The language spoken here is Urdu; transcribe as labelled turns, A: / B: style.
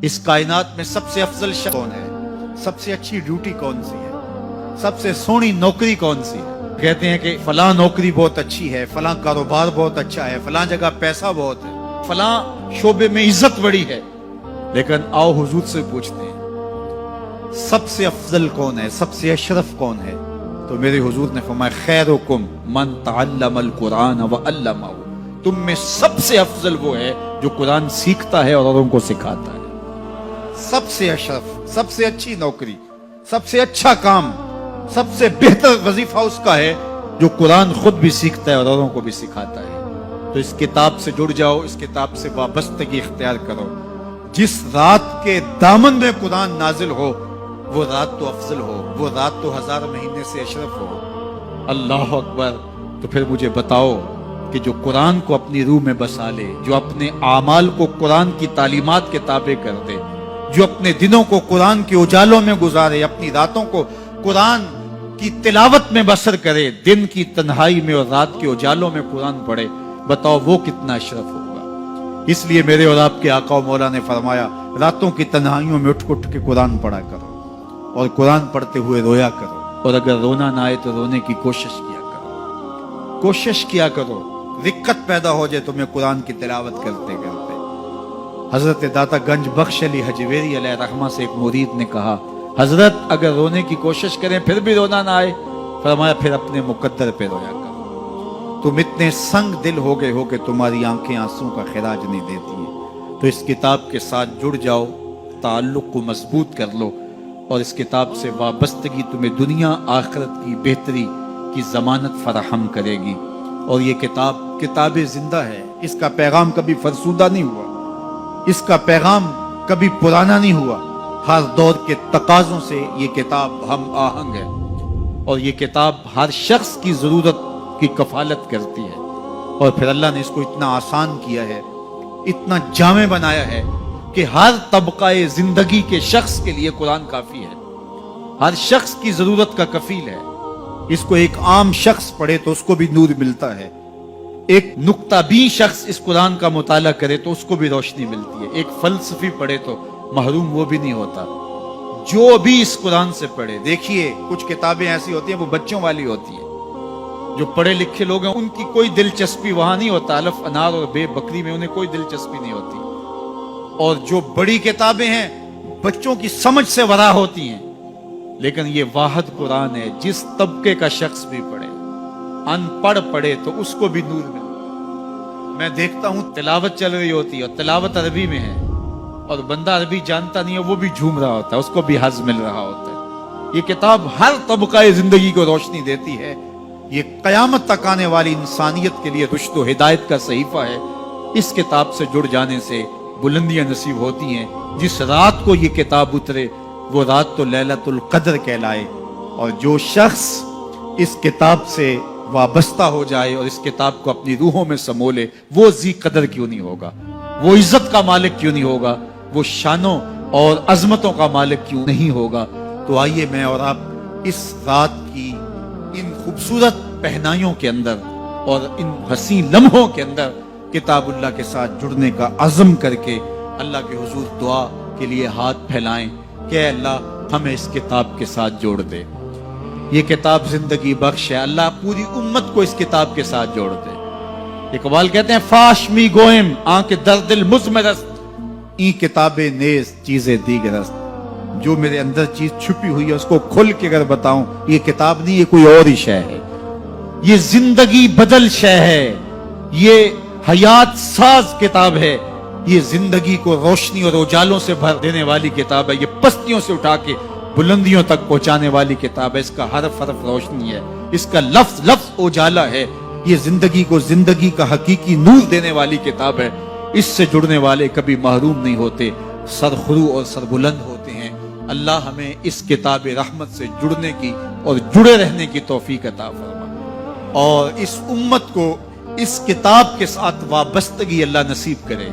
A: اس کائنات میں سب سے افضل شخص کون ہے؟ سب سے اچھی ڈیوٹی کون سی ہے؟ سب سے سونی نوکری کون سی ہے؟ کہتے ہیں کہ فلاں نوکری بہت اچھی ہے، فلاں کاروبار بہت اچھا ہے، فلاں جگہ پیسہ بہت ہے، فلاں شعبے میں عزت بڑی ہے. لیکن آؤ حضور سے پوچھتے ہیں سب سے افضل کون ہے، سب سے اشرف کون ہے؟ تو میرے حضور نے فرمایا خیرکم من تعلم القرآن وعلمہ، تم میں سب سے افضل وہ ہے جو قرآن سیکھتا ہے اور اوروں کو سکھاتا ہے. سب سے اشرف، سب سے اچھی نوکری، سب سے اچھا کام، سب سے بہتر وظیفہ اس کا ہے جو قرآن خود بھی سیکھتا ہے اور اوروں کو بھی سکھاتا ہے. تو اس کتاب سے جڑ جاؤ، اس کتاب سے وابستگی اختیار کرو. جس رات کے دامن میں قرآن نازل ہو وہ رات تو افضل ہو، وہ رات تو 1000 مہینے سے اشرف ہو. اللہ اکبر. تو پھر مجھے بتاؤ کہ جو قرآن کو اپنی روح میں بسا لے، جو اپنے اعمال کو قرآن کی تعلیمات کے تابع کر دے، جو اپنے دنوں کو قرآن کے اجالوں میں گزارے، اپنی راتوں کو قرآن کی تلاوت میں بسر کرے، دن کی تنہائی میں اور رات کے اجالوں میں قرآن پڑھے، بتاؤ وہ کتنا اشرف ہوگا. اس لیے میرے اور آپ کے آقا و مولا نے فرمایا راتوں کی تنہائیوں میں اٹھ کے قرآن پڑھا کرو اور قرآن پڑھتے ہوئے رویا کرو، اور اگر رونا نہ آئے تو رونے کی کوشش کیا کرو. کوشش کیا کرو، رقت پیدا ہو جائے تمہیں قرآن کی تلاوت کرتے کرتے. حضرت داتا گنج بخش علی حجویری علیہ رحمہ سے ایک مرید نے کہا حضرت اگر رونے کی کوشش کریں پھر بھی رونا نہ آئے، فرمایا پھر اپنے مقدر پہ رویا کرو. تم اتنے سنگ دل ہو گئے ہو کہ تمہاری آنکھیں آنسوں کا خراج نہیں دیتی ہیں. تو اس کتاب کے ساتھ جڑ جاؤ، تعلق کو مضبوط کر لو، اور اس کتاب سے وابستگی تمہیں دنیا آخرت کی بہتری کی ضمانت فراہم کرے گی. اور یہ کتاب زندہ ہے، اس کا پیغام کبھی فرسودہ نہیں ہوا، اس کا پیغام کبھی پرانا نہیں ہوا. ہر دور کے تقاضوں سے یہ کتاب ہم آہنگ ہے، اور یہ کتاب ہر شخص کی ضرورت کی کفالت کرتی ہے. اور پھر اللہ نے اس کو اتنا آسان کیا ہے، اتنا جامع بنایا ہے کہ ہر طبقہ زندگی کے شخص کے لیے قرآن کافی ہے، ہر شخص کی ضرورت کا کفیل ہے. اس کو ایک عام شخص پڑھے تو اس کو بھی نور ملتا ہے، ایک نقطہ بین شخص اس قرآن کا مطالعہ کرے تو اس کو بھی روشنی ملتی ہے، ایک فلسفی پڑھے تو محروم وہ بھی نہیں ہوتا. جو بھی اس قرآن سے پڑھے، دیکھیے کچھ کتابیں ایسی ہوتی ہیں وہ بچوں والی ہوتی ہیں، جو پڑھے لکھے لوگ ہیں ان کی کوئی دلچسپی وہاں نہیں ہوتا، الف انار اور بے بکری میں انہیں کوئی دلچسپی نہیں ہوتی. اور جو بڑی کتابیں ہیں بچوں کی سمجھ سے ورا ہوتی ہیں. لیکن یہ واحد قرآن ہے، جس طبقے کا شخص بھی پڑھے، ان پڑھ پڑھے تو اس کو بھی نور ملے. میں دیکھتا ہوں تلاوت چل رہی ہوتی ہے اور تلاوت عربی میں ہے، اور بندہ عربی جانتا نہیں ہے وہ بھی جھوم رہا ہوتا ہے، اس کو بھی حظ مل رہا ہوتا ہے. یہ کتاب ہر طبقہ زندگی کو روشنی دیتی ہے. یہ قیامت تک آنے والی انسانیت کے لیے رشد و ہدایت کا صحیفہ ہے. اس کتاب سے جڑ جانے سے بلندیاں نصیب ہوتی ہیں. جس رات کو یہ کتاب اترے وہ رات تو لیلۃ القدر کہلائے. اور جو شخص اس کتاب سے وابستہ ہو جائے اور اس کتاب کو اپنی روحوں میں سمو لے، وہ ذی قدر کیوں نہیں ہوگا، وہ عزت کا مالک کیوں نہیں ہوگا، وہ شانوں اور عظمتوں کا مالک کیوں نہیں ہوگا. تو آئیے میں اور آپ اس رات کی ان خوبصورت پہنائیوں کے اندر اور ان حسین لمحوں کے اندر کتاب اللہ کے ساتھ جڑنے کا عزم کر کے اللہ کے حضور دعا کے لیے ہاتھ پھیلائیں کہ اے اللہ ہمیں اس کتاب کے ساتھ جوڑ دے. یہ کتاب زندگی بخش ہے، اللہ پوری امت کو اس کتاب کے ساتھ جوڑ دے. اقبال کہتے ہیں فاش می گوئم آنکھ در دل مزمرست، این کتاب نیز چیزیں دیگرست. جو میرے اندر چیز چھپی ہوئی ہے اس کو کھل کے اگر بتاؤں، یہ کتاب نہیں، یہ کوئی اور ہی شے ہے. یہ زندگی بدل شے ہے، یہ حیات ساز کتاب ہے، یہ زندگی کو روشنی اور اجالوں سے بھر دینے والی کتاب ہے، یہ پستیوں سے اٹھا کے بلندیوں تک پہنچانے والی کتاب ہے. اس کا حرف حرف روشنی ہے، اس کا لفظ لفظ اجالا ہے. یہ زندگی کو زندگی کا حقیقی نور دینے والی کتاب ہے. اس سے جڑنے والے کبھی محروم نہیں ہوتے، سرخرو اور سربلند ہوتے ہیں. اللہ ہمیں اس کتاب رحمت سے جڑنے کی اور جڑے رہنے کی توفیق عطا فرما، اور اس امت کو اس کتاب کے ساتھ وابستگی اللہ نصیب کرے.